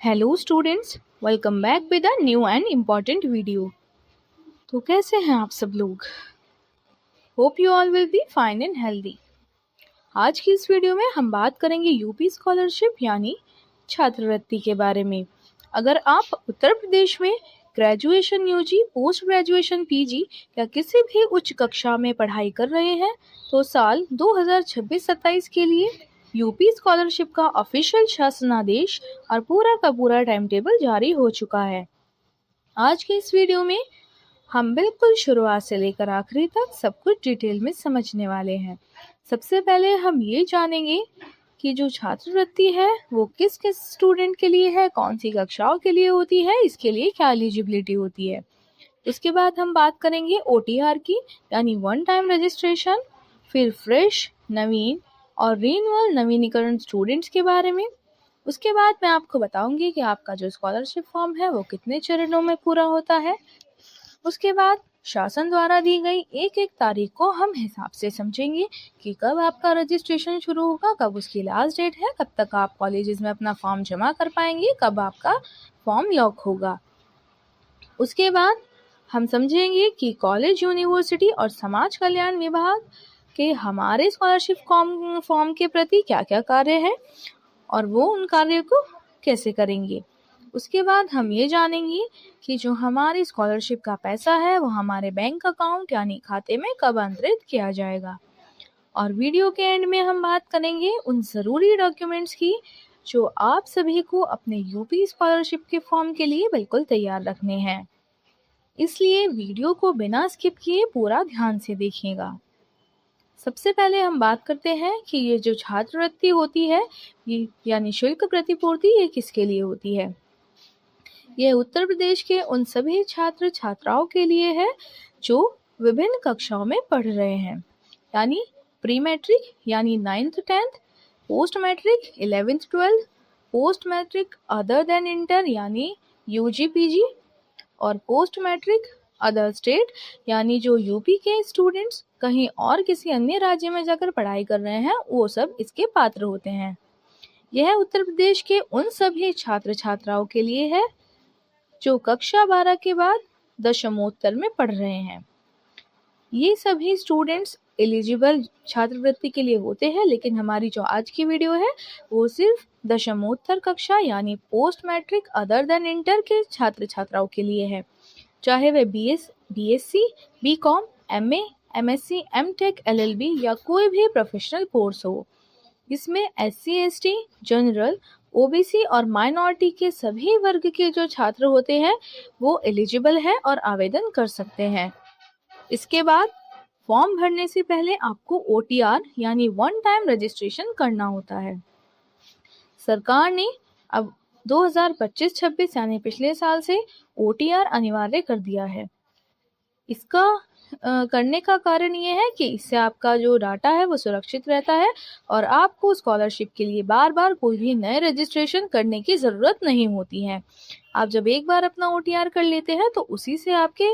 Hello students, welcome back with a new and important video. तो कैसे हैं आप सब लोग? Hope you all will be fine and healthy. आज की इस वीडियो में हम बात करेंगे यूपी स्कॉलरशिप यानी छात्रवृत्ति के बारे में। अगर आप उत्तर प्रदेश में graduation UG, post graduation PG या किसी भी उच्च कक्षा में पढ़ाई कर रहे हैं तो साल 2026-27 के लिए यूपी स्कॉलरशिप का ऑफिशियल शासनादेश और पूरा का पूरा टाइम टेबल जारी हो चुका है। आज के इस वीडियो में हम बिल्कुल शुरुआत से लेकर आखिरी तक सब कुछ डिटेल में समझने वाले हैं। सबसे पहले हम ये जानेंगे कि जो छात्रवृत्ति है वो किस किस स्टूडेंट के लिए है, कौन सी कक्षाओं के लिए होती है, इसके लिए क्या एलिजिबिलिटी होती है। उसके बाद हम बात करेंगे ओटीआर की, यानी वन टाइम रजिस्ट्रेशन, फिर फ्रेश, नवीन और रिन्यूअल नवीनीकरण स्टूडेंट्स के बारे में। उसके बाद मैं आपको बताऊंगी कि आपका जो स्कॉलरशिप फॉर्म है वो कितने चरणों में पूरा होता है। उसके बाद शासन द्वारा दी गई एक एक तारीख को हम हिसाब से समझेंगे कि कब आपका रजिस्ट्रेशन शुरू होगा, कब उसकी लास्ट डेट है, कब तक आप कॉलेजेस में अपना फॉर्म जमा कर पाएंगे, कब आपका फॉर्म लॉक होगा। उसके बाद हम समझेंगे कि कॉलेज, यूनिवर्सिटी और समाज कल्याण विभाग के हमारे स्कॉलरशिप फॉर्म के प्रति क्या क्या कार्य है और वो उन कार्यों को कैसे करेंगे। उसके बाद हम ये जानेंगे कि जो हमारी स्कॉलरशिप का पैसा है वो हमारे बैंक अकाउंट यानी खाते में कब अंतरित किया जाएगा। और वीडियो के एंड में हम बात करेंगे उन ज़रूरी डॉक्यूमेंट्स की जो आप सभी को अपने यूपी स्कॉलरशिप के फॉर्म के लिए बिल्कुल तैयार रखने हैं। इसलिए वीडियो को बिना स्किप किए पूरा ध्यान से देखिएगा। सबसे पहले हम बात करते हैं कि ये जो छात्रवृत्ति होती है ये यानी शुल्क प्रतिपूर्ति, ये किसके लिए होती है। ये उत्तर प्रदेश के उन सभी छात्र छात्राओं के लिए है जो विभिन्न कक्षाओं में पढ़ रहे हैं, यानी प्री मैट्रिक यानी 9th 10th, post matric 11th 12th, post matric other than inter यानी यूजी पीजी, और पोस्ट मैट्रिक अदर स्टेट यानी जो यूपी के स्टूडेंट्स कहीं और किसी अन्य राज्य में जाकर पढ़ाई कर रहे हैं वो सब इसके पात्र होते हैं। यह उत्तर प्रदेश के उन सभी छात्र छात्राओं के लिए है जो कक्षा 12 के बाद दशमोत्तर में पढ़ रहे हैं। ये सभी स्टूडेंट्स एलिजिबल छात्रवृत्ति के लिए होते हैं, लेकिन हमारी जो आज की वीडियो है वो सिर्फ दशमोत्तर कक्षा यानी post matric other than inter के छात्र छात्राओं के लिए है, चाहे वे BSc, BCom, MA, MSc, MTech, LLB या कोई भी प्रोफेशनल कोर्स हो। इसमें एससी, एसटी, जनरल, ओबीसी और माइनॉरिटी के सभी वर्ग के जो छात्र होते हैं वो एलिजिबल है और आवेदन कर सकते हैं। इसके बाद फॉर्म भरने से पहले आपको ओटीआर यानी वन टाइम रजिस्ट्रेशन करना होता है। सरकार ने अब 2025-26 यानी पिछले साल से ओटीआर अनिवार्य कर दिया है। इसका करने का कारण ये है कि इससे आपका जो डाटा है वो सुरक्षित रहता है और आपको स्कॉलरशिप के लिए बार बार कोई भी नए रजिस्ट्रेशन करने की ज़रूरत नहीं होती है। आप जब एक बार अपना ओटीआर कर लेते हैं तो उसी से आपके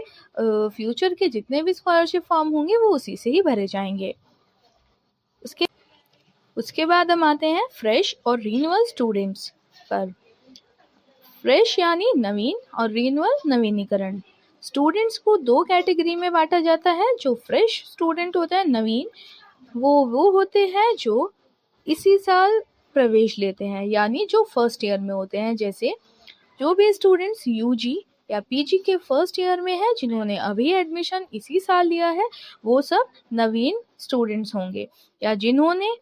फ्यूचर के जितने भी स्कॉलरशिप फॉर्म होंगे वो उसी से ही भरे जाएंगे। उसके बाद हम आते हैं फ्रेश और रिन्यूअल स्टूडेंट्स पर। फ्रेश यानी नवीन और रिन्यूअल नवीनीकरण स्टूडेंट्स को दो कैटेगरी में बांटा जाता है। जो फ्रेश स्टूडेंट होता है, नवीन, वो होते हैं जो इसी साल प्रवेश लेते हैं, यानी जो फर्स्ट ईयर में होते हैं। जैसे जो भी स्टूडेंट्स यूजी या पीजी के फर्स्ट ईयर में है जिन्होंने अभी एडमिशन इसी साल लिया है वो सब नवीन स्टूडेंट्स होंगे, या जिन्होंने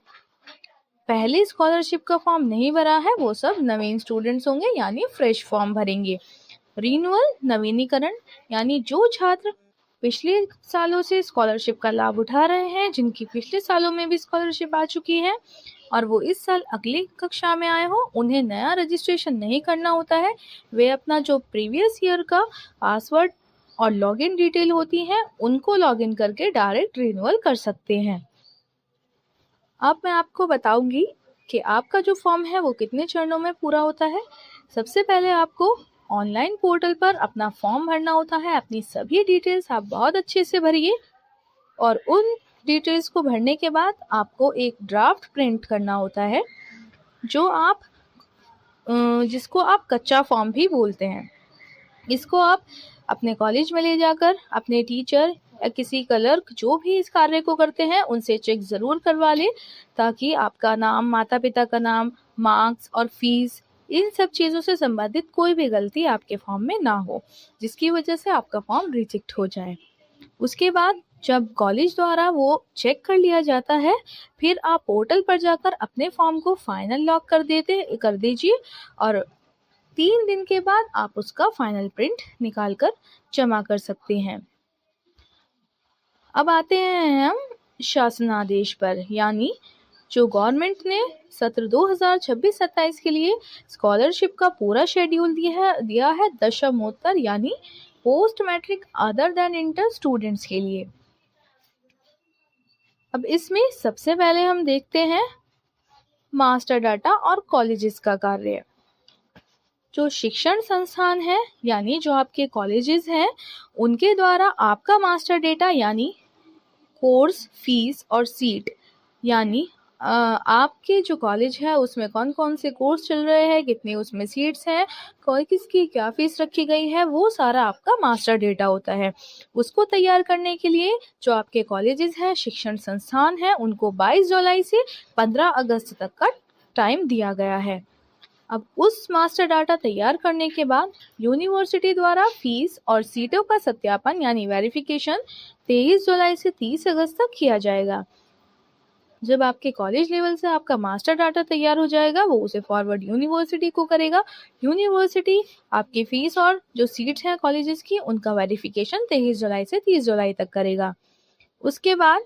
पहले स्कॉलरशिप का फॉर्म नहीं भरा है वो सब नवीन स्टूडेंट्स होंगे यानी फ्रेश फॉर्म भरेंगे। रिन्यूअल नवीनीकरण यानी जो छात्र पिछले सालों से स्कॉलरशिप का लाभ उठा रहे हैं, जिनकी पिछले सालों में भी स्कॉलरशिप आ चुकी है और वो इस साल अगली कक्षा में आए हो, उन्हें नया रजिस्ट्रेशन नहीं करना होता है। वे अपना जो प्रीवियस ईयर का पासवर्ड और लॉगिन डिटेल होती है उनको लॉगिन करके डायरेक्ट रिन्यूअल कर सकते हैं। अब मैं आपको बताऊंगी कि आपका जो फॉर्म है वो कितने चरणों में पूरा होता है। सबसे पहले आपको ऑनलाइन पोर्टल पर अपना फॉर्म भरना होता है। अपनी सभी डिटेल्स आप बहुत अच्छे से भरिए और उन डिटेल्स को भरने के बाद आपको एक ड्राफ्ट प्रिंट करना होता है जो आप जिसको आप कच्चा फॉर्म भी बोलते हैं। इसको आप अपने कॉलेज में ले जाकर अपने टीचर या किसी क्लर्क जो भी इस कार्य को करते हैं उनसे चेक ज़रूर करवा लें, ताकि आपका नाम, माता पिता का नाम, मार्क्स और फीस, इन सब चीज़ों से संबंधित कोई भी गलती आपके फॉर्म में ना हो, जिसकी वजह से आपका फॉर्म रिजेक्ट हो जाए। उसके बाद जब कॉलेज द्वारा वो चेक कर लिया जाता है, फिर आप पोर्टल पर जाकर अपने फॉर्म को फाइनल लॉक कर दीजिए और 3 दिन के बाद आप उसका फाइनल प्रिंट निकाल कर जमा कर सकते हैं। अब आते हैं हम शासनादेश पर, यानी जो गवर्नमेंट ने सत्र 2026-27 के लिए स्कॉलरशिप का पूरा शेड्यूल दिया है दशमोत्तर यानी post matric other than inter students के लिए। अब इसमें सबसे पहले हम देखते हैं मास्टर डाटा और कॉलेजेस का कार्य। जो शिक्षण संस्थान है यानी जो आपके कॉलेजेस हैं, उनके द्वारा आपका मास्टर डेटा यानी कोर्स, फीस और सीट, यानी आपके जो कॉलेज है उसमें कौन कौन से कोर्स चल रहे हैं, कितने उसमें सीट्स हैं, किसकी क्या फीस रखी गई है, वो सारा आपका मास्टर डेटा होता है। उसको तैयार करने के लिए जो आपके कॉलेजेस हैं, शिक्षण संस्थान हैं, उनको 22 जुलाई से 15 अगस्त तक का टाइम दिया गया है। अब उस मास्टर डाटा तैयार करने के बाद यूनिवर्सिटी द्वारा फीस और सीटों का सत्यापन यानी वेरिफिकेशन 23 जुलाई से 30 अगस्त तक किया जाएगा। जब आपके कॉलेज लेवल से आपका मास्टर डाटा तैयार हो जाएगा, वो उसे फॉरवर्ड यूनिवर्सिटी को करेगा। यूनिवर्सिटी आपकी फीस और जो सीट्स हैं कॉलेजेस की, उनका वेरिफिकेशन 23 जुलाई से 30 जुलाई तक करेगा। उसके बाद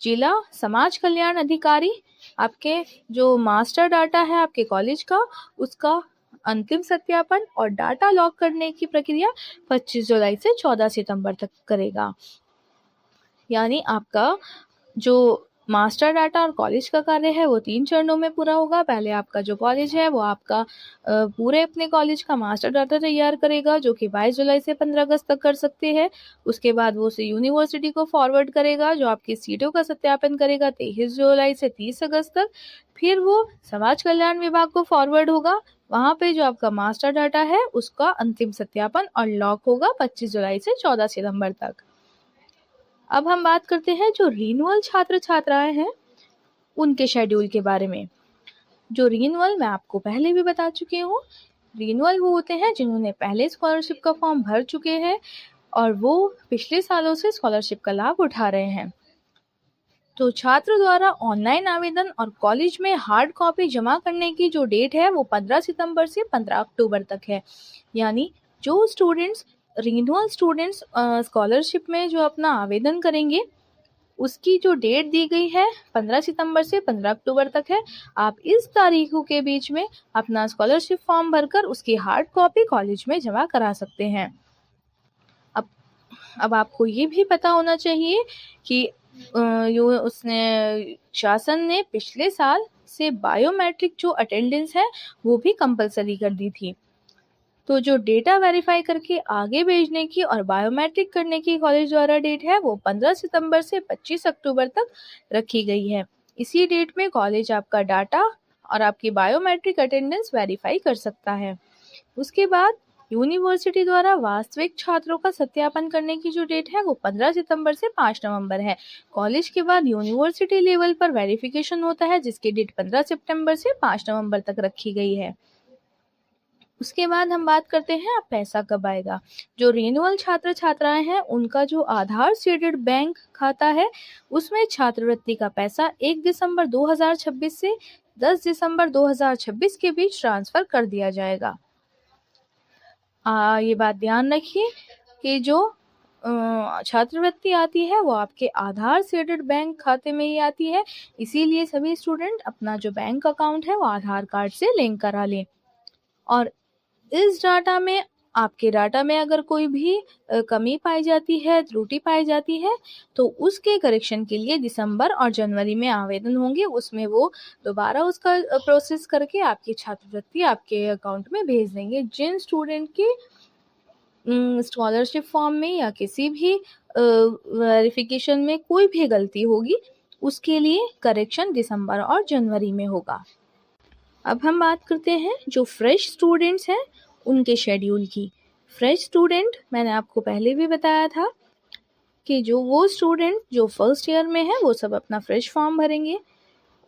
जिला समाज कल्याण अधिकारी आपके जो मास्टर डाटा है आपके कॉलेज का, उसका अंतिम सत्यापन और डाटा लॉक करने की प्रक्रिया 25 जुलाई से 14 सितंबर तक करेगा। यानी आपका जो मास्टर डाटा और कॉलेज का कार्य है वो 3 चरणों में पूरा होगा। पहले आपका जो कॉलेज है वो आपका पूरे अपने कॉलेज का मास्टर डाटा तैयार करेगा, जो कि 22 जुलाई से 15 अगस्त तक कर सकते हैं। उसके बाद वो उसे यूनिवर्सिटी को फॉरवर्ड करेगा, जो आपकी सीटों का सत्यापन करेगा 23 जुलाई से 30 अगस्त तक। फिर वो समाज कल्याण विभाग को फॉरवर्ड होगा, वहाँ पे जो आपका मास्टर डाटा है उसका अंतिम सत्यापन और लॉक होगा 25 जुलाई से 14 सितंबर तक। अब हम बात करते हैं जो रिन्यूअल छात्र छात्राएं हैं उनके शेड्यूल के बारे में। जो रिन्यूअल मैं आपको पहले भी बता चुकी हूँ, रिन्यूअल वो होते हैं जिन्होंने पहले स्कॉलरशिप का फॉर्म भर चुके हैं और वो पिछले सालों से स्कॉलरशिप का लाभ उठा रहे हैं। तो छात्र द्वारा ऑनलाइन आवेदन और कॉलेज में हार्ड कॉपी जमा करने की जो डेट है वो 15 सितंबर से 15 अक्टूबर तक है। यानी जो स्टूडेंट्स रिन्यूअल स्टूडेंट्स स्कॉलरशिप में जो अपना आवेदन करेंगे, उसकी जो डेट दी गई है 15 सितंबर से 15 अक्टूबर तक है। आप इस तारीखों के बीच में अपना स्कॉलरशिप फॉर्म भरकर उसकी हार्ड कॉपी कॉलेज में जमा करा सकते हैं। अब आपको ये भी पता होना चाहिए कि शासन ने पिछले साल से बायोमेट्रिक जो अटेंडेंस है वो भी कंपलसरी कर दी थी। तो जो डेटा वेरीफाई करके आगे भेजने की और बायोमेट्रिक करने की कॉलेज द्वारा डेट है वो 15 सितंबर से 25 अक्टूबर तक रखी गई है। इसी डेट में कॉलेज आपका डाटा और आपकी बायोमेट्रिक अटेंडेंस वेरीफाई कर सकता है। उसके बाद यूनिवर्सिटी द्वारा वास्तविक छात्रों का सत्यापन करने की जो डेट है वो 15 सितंबर से 5 नवंबर है। कॉलेज के बाद यूनिवर्सिटी लेवल पर वेरिफिकेशन होता है, जिसकी डेट 15 सितंबर से 5 नवंबर तक रखी गई है। उसके बाद हम बात करते हैं अब पैसा कब आएगा। जो रिन्यूअल छात्र छात्राएं हैं उनका जो आधार सीडेड बैंक खाता है उसमें छात्रवृत्ति का पैसा 1 दिसंबर 2026 से 10 दिसंबर 2026 के बीच ट्रांसफर कर दिया जाएगा। ये बात ध्यान रखिए कि जो छात्रवृत्ति आती है वो आपके आधार सीडेड बैंक खाते में ही आती है, इसीलिए सभी स्टूडेंट अपना जो बैंक अकाउंट है वो आधार कार्ड से लिंक करा लें। और इस डाटा में आपके डाटा में अगर कोई भी कमी पाई जाती है, त्रुटि पाई जाती है, तो उसके करेक्शन के लिए दिसंबर और जनवरी में आवेदन होंगे। उसमें वो दोबारा उसका प्रोसेस करके आपकी छात्रवृत्ति आपके अकाउंट में भेज देंगे। जिन स्टूडेंट की स्कॉलरशिप फॉर्म में या किसी भी वेरिफिकेशन में कोई भी गलती होगी, उसके लिए करेक्शन दिसंबर और जनवरी में होगा। अब हम बात करते हैं जो फ्रेश स्टूडेंट्स हैं उनके शेड्यूल की। फ्रेश स्टूडेंट मैंने आपको पहले भी बताया था कि जो वो स्टूडेंट जो फर्स्ट ईयर में है वो सब अपना फ्रेश फॉर्म भरेंगे।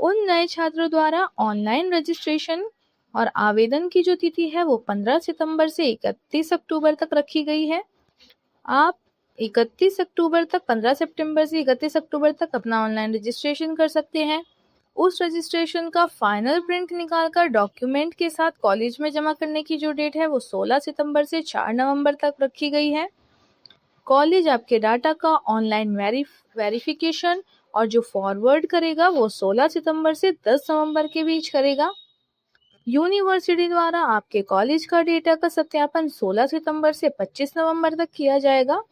उन नए छात्रों द्वारा ऑनलाइन रजिस्ट्रेशन और आवेदन की जो तिथि है वो 15 सितंबर से 31 अक्टूबर तक रखी गई है। आप 31 अक्टूबर तक 15 सितंबर से 31 अक्टूबर तक अपना ऑनलाइन रजिस्ट्रेशन कर सकते हैं। उस रजिस्ट्रेशन का फाइनल प्रिंट निकालकर डॉक्यूमेंट के साथ कॉलेज में जमा करने की जो डेट है वो 16 सितंबर से 4 नवंबर तक रखी गई है। कॉलेज आपके डाटा का ऑनलाइन वेरिफिकेशन और जो फॉरवर्ड करेगा वो 16 सितंबर से 10 नवंबर के बीच करेगा। यूनिवर्सिटी द्वारा आपके कॉलेज का डेटा का सत्यापन 16 सितंबर से 25 नवंबर तक किया जाएगा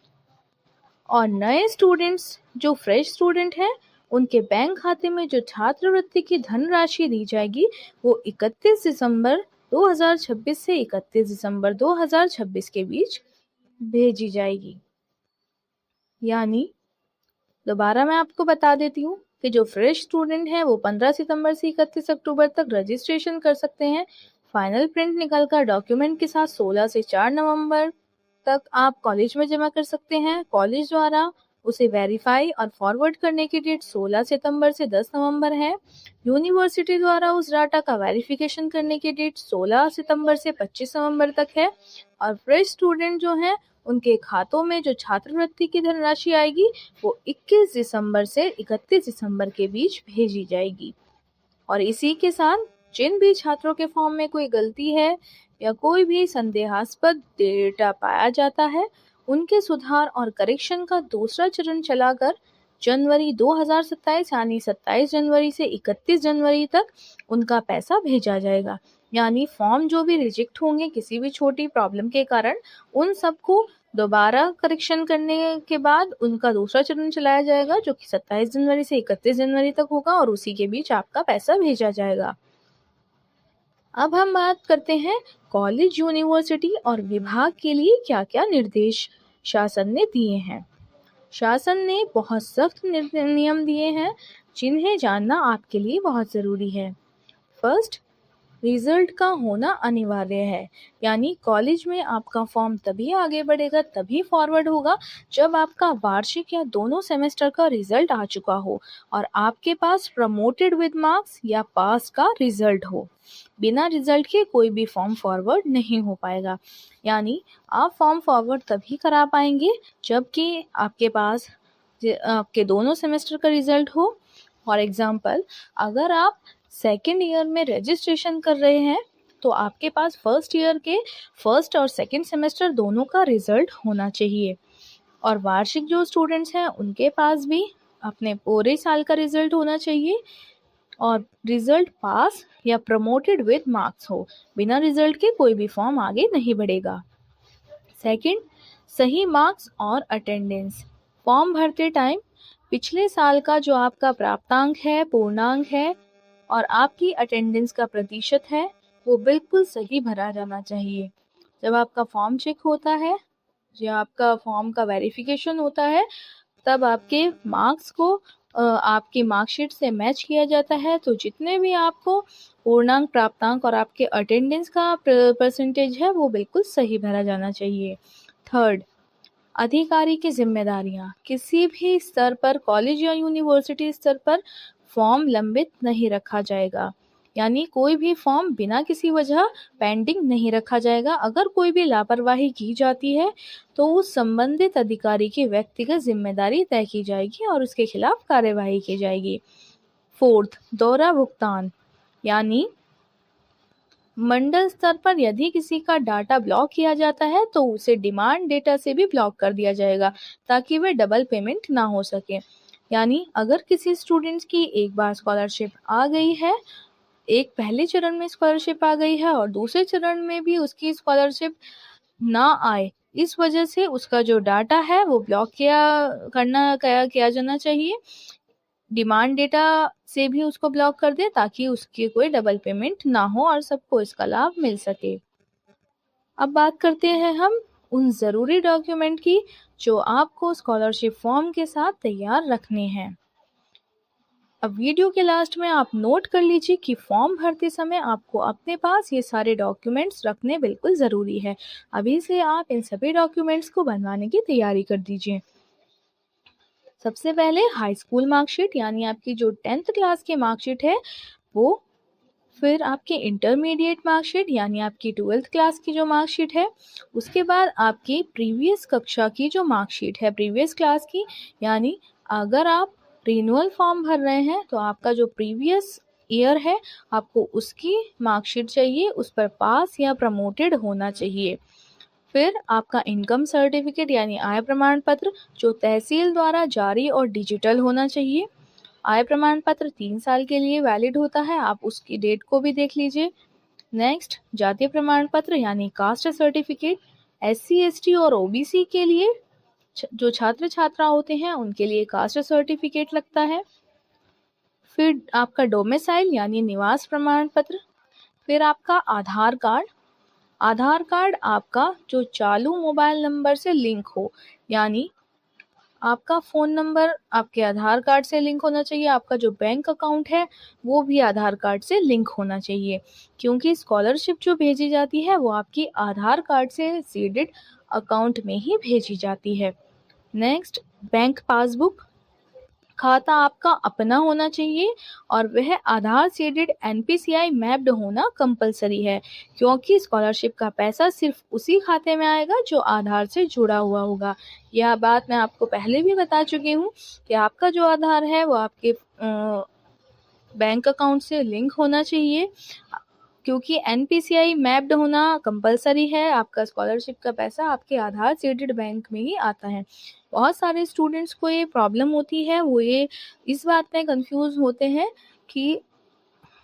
और नए स्टूडेंट्स जो फ्रेश स्टूडेंट हैं उनके बैंक खाते में जो छात्रवृत्ति की धनराशि दी जाएगी वो 31 दिसंबर 2026 से 31 दिसंबर 2026 के बीच भेजी जाएगी। यानी दोबारा मैं आपको बता देती हूँ कि जो फ्रेश स्टूडेंट हैं वो 15 सितंबर से 31 अक्टूबर तक रजिस्ट्रेशन कर सकते हैं। फाइनल प्रिंट निकलकर डॉक्यूमेंट के साथ 16 से 4 नवंबर तक आप कॉलेज में जमा कर सकते हैं। कॉलेज द्वारा उसे वेरीफाई और फॉरवर्ड करने की डेट 16 सितंबर से 10 नवंबर है। यूनिवर्सिटी द्वारा उस डाटा का वेरिफिकेशन करने की डेट 16 सितंबर से 25 नवंबर तक है और फ्रेश स्टूडेंट जो हैं उनके खातों में जो छात्रवृत्ति की धनराशि आएगी वो 21 दिसंबर से 31 दिसंबर के बीच भेजी जाएगी। और इसी के साथ जिन भी छात्रों के फॉर्म में कोई गलती है या कोई भी संदेहास्पद डेटा पाया जाता है उनके सुधार और करेक्शन का दूसरा चरण चलाकर जनवरी 2027 यानी 27 जनवरी से 31 जनवरी तक उनका पैसा भेजा जाएगा। यानी फॉर्म जो भी रिजेक्ट होंगे किसी भी छोटी प्रॉब्लम के कारण उन सबको दोबारा करेक्शन करने के बाद उनका दूसरा चरण चलाया जाएगा जो कि 27 जनवरी से 31 जनवरी तक होगा और उसी के बीच आपका पैसा भेजा जाएगा। अब हम बात करते हैं कॉलेज, यूनिवर्सिटी और विभाग के लिए क्या क्या निर्देश शासन ने दिए हैं। शासन ने बहुत सख्त नियम दिए हैं जिन्हें जानना आपके लिए बहुत ज़रूरी है। फर्स्ट, रिजल्ट का होना अनिवार्य है। यानी कॉलेज में आपका फॉर्म तभी आगे बढ़ेगा, तभी फॉरवर्ड होगा जब आपका वार्षिक या दोनों सेमेस्टर का रिजल्ट आ चुका हो और आपके पास प्रमोटेड विद मार्क्स या पास का रिजल्ट हो। बिना रिजल्ट के कोई भी फॉर्म फॉरवर्ड नहीं हो पाएगा। यानी आप फॉर्म फॉरवर्ड तभी करा पाएंगे जबकि आपके पास आपके दोनों सेमेस्टर का रिजल्ट हो। फॉर एग्जाम्पल, अगर आप सेकेंड ईयर में रजिस्ट्रेशन कर रहे हैं तो आपके पास फर्स्ट ईयर के फर्स्ट और सेकेंड सेमेस्टर दोनों का रिजल्ट होना चाहिए और वार्षिक जो स्टूडेंट्स हैं उनके पास भी अपने पूरे साल का रिजल्ट होना चाहिए और रिजल्ट पास या प्रमोटेड विद मार्क्स हो। बिना रिजल्ट के कोई भी फॉर्म आगे नहीं बढ़ेगा। सेकंड, सही मार्क्स और अटेंडेंस। फॉर्म भरते टाइम पिछले साल का जो आपका प्राप्तांक है, पूर्णांक है और आपकी अटेंडेंस का प्रतिशत है वो बिल्कुल सही भरा जाना चाहिए। जब आपका फॉर्म चेक होता है, जब आपका फॉर्म का वेरिफिकेशन होता है, तब आपके मार्क्स को आपकी मार्कशीट से मैच किया जाता है। तो जितने भी आपको पूर्णांक, प्राप्तांक और आपके अटेंडेंस का परसेंटेज है वो बिल्कुल सही भरा जाना चाहिए। थर्ड, अधिकारी की जिम्मेदारियां। किसी भी स्तर पर, कॉलेज या यूनिवर्सिटी स्तर पर फॉर्म लंबित नहीं रखा जाएगा। यानी कोई भी फॉर्म बिना किसी वजह पेंडिंग नहीं रखा जाएगा। अगर कोई भी लापरवाही की जाती है तो उस संबंधित अधिकारी की व्यक्तिगत जिम्मेदारी तय की जाएगी और उसके खिलाफ कार्यवाही की जाएगी। फोर्थ, दौरा भुगतान। यानी मंडल स्तर पर यदि किसी का डाटा ब्लॉक किया जाता है तो उसे डिमांड डेटा से भी ब्लॉक कर दिया जाएगा ताकि वह डबल पेमेंट ना हो सके। यानी अगर किसी स्टूडेंट्स की एक बार स्कॉलरशिप आ गई है, एक पहले चरण में स्कॉलरशिप आ गई है और दूसरे चरण में भी उसकी स्कॉलरशिप ना आए, इस वजह से उसका जो डाटा है वो ब्लॉक किया जाना चाहिए। डिमांड डेटा से भी उसको ब्लॉक कर दे ताकि उसकी कोई डबल पेमेंट ना हो और सबको इसका लाभ मिल सके। अब बात करते हैं हम उन ज़रूरी डॉक्यूमेंट की जो आपको स्कॉलरशिप फॉर्म के साथ तैयार रखने हैं। अब वीडियो के लास्ट में आप नोट कर लीजिए कि फॉर्म भरते समय आपको अपने पास ये सारे डॉक्यूमेंट्स रखने बिल्कुल ज़रूरी है। अभी से आप इन सभी डॉक्यूमेंट्स को बनवाने की तैयारी कर दीजिए। सबसे पहले हाई स्कूल मार्कशीट यानी आपकी जो 10th क्लास की मार्कशीट है वो, फिर आपकी इंटरमीडिएट मार्कशीट यानी आपकी 12th क्लास की जो मार्कशीट है, उसके बाद आपकी प्रीवियस कक्षा की जो मार्कशीट है प्रीवियस क्लास की, यानी अगर आप रिन्यूअल फॉर्म भर रहे हैं तो आपका जो प्रीवियस ईयर है आपको उसकी मार्कशीट चाहिए, उस पर पास या प्रमोटेड होना चाहिए। फिर आपका इनकम सर्टिफिकेट यानी आय प्रमाण पत्र जो तहसील द्वारा जारी और डिजिटल होना चाहिए। आय प्रमाण पत्र 3 साल के लिए वैलिड होता है, आप उसकी डेट को भी देख लीजिए। नेक्स्ट, जातीय प्रमाण पत्र यानी कास्ट सर्टिफिकेट, SC ST और OBC के लिए जो छात्र छात्रा होते हैं उनके लिए कास्ट सर्टिफिकेट लगता है। फिर आपका डोमिसाइल यानी निवास प्रमाण पत्र, फिर आपका आधार कार्ड। आधार कार्ड आपका जो चालू मोबाइल नंबर से लिंक हो, यानी आपका फ़ोन नंबर आपके आधार कार्ड से लिंक होना चाहिए, आपका जो बैंक अकाउंट है वो भी आधार कार्ड से लिंक होना चाहिए, क्योंकि स्कॉलरशिप जो भेजी जाती है वो आपकी आधार कार्ड से सीडेड अकाउंट में ही भेजी जाती है। Next, bank passbook. खाता आपका अपना होना चाहिए और वह आधार सीडेड NPCI मैप्ड होना कंपलसरी है, क्योंकि स्कॉलरशिप का पैसा सिर्फ उसी खाते में आएगा जो आधार से जुड़ा हुआ होगा। यह बात मैं आपको पहले भी बता चुकी हूँ कि आपका जो आधार है वो आपके बैंक अकाउंट से लिंक होना चाहिए, क्योंकि NPCI मैप्ड होना कंपलसरी है। आपका स्कॉलरशिप का पैसा आपके आधार सीडेड बैंक में ही आता है। बहुत सारे स्टूडेंट्स को ये प्रॉब्लम होती है, वो ये इस बात में कंफ्यूज होते हैं कि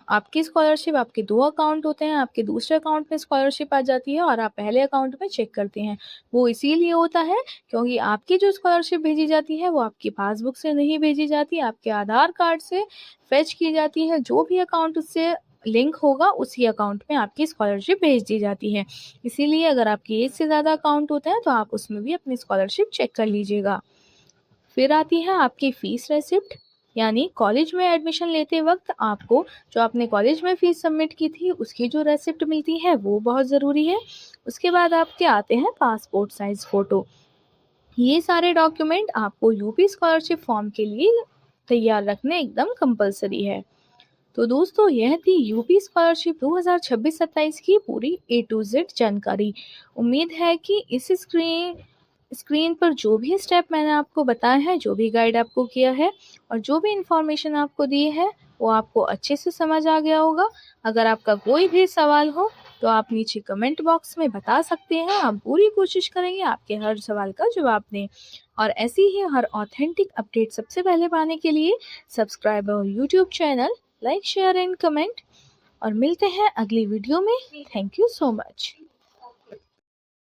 आपकी स्कॉलरशिप, आपके 2 अकाउंट होते हैं, आपके दूसरे अकाउंट में स्कॉलरशिप आ जाती है और आप पहले अकाउंट में चेक करते हैं। वो इसीलिए होता है क्योंकि आपकी जो स्कॉलरशिप भेजी जाती है वो आपकी पासबुक से नहीं भेजी जाती, आपके आधार कार्ड से फेच की जाती है। जो भी अकाउंट उससे लिंक होगा उसी अकाउंट में आपकी स्कॉलरशिप भेज दी जाती है। इसीलिए अगर आपकी 1 से ज़्यादा अकाउंट होते हैं तो आप उसमें भी अपनी स्कॉलरशिप चेक कर लीजिएगा। फिर आती है आपकी फ़ीस रेसिप्ट, यानी कॉलेज में एडमिशन लेते वक्त आपको जो आपने कॉलेज में फ़ीस सबमिट की थी उसकी जो रेसिप्ट मिलती है वो बहुत ज़रूरी है। उसके बाद आपके आते हैं पासपोर्ट साइज़ फ़ोटो। ये सारे डॉक्यूमेंट आपको यूपी स्कॉलरशिप फॉर्म के लिए तैयार रखने एकदम कंपलसरी है। तो दोस्तों, यह थी यूपी स्कॉलरशिप 2026-27 की पूरी A to Z जानकारी। उम्मीद है कि इस स्क्रीन पर जो भी स्टेप मैंने आपको बताए हैं, जो भी गाइड आपको किया है और जो भी इन्फॉर्मेशन आपको दी है वो आपको अच्छे से समझ आ गया होगा। अगर आपका कोई भी सवाल हो तो आप नीचे कमेंट बॉक्स में बता सकते हैं। हम पूरी कोशिश करेंगे आपके हर सवाल का जवाब दें। और ऐसी ही हर ऑथेंटिक अपडेट सबसे पहले पाने के लिए सब्सक्राइब और YouTube channel, like, share and comment, और मिलते हैं अगली वीडियो में। Thank you so much.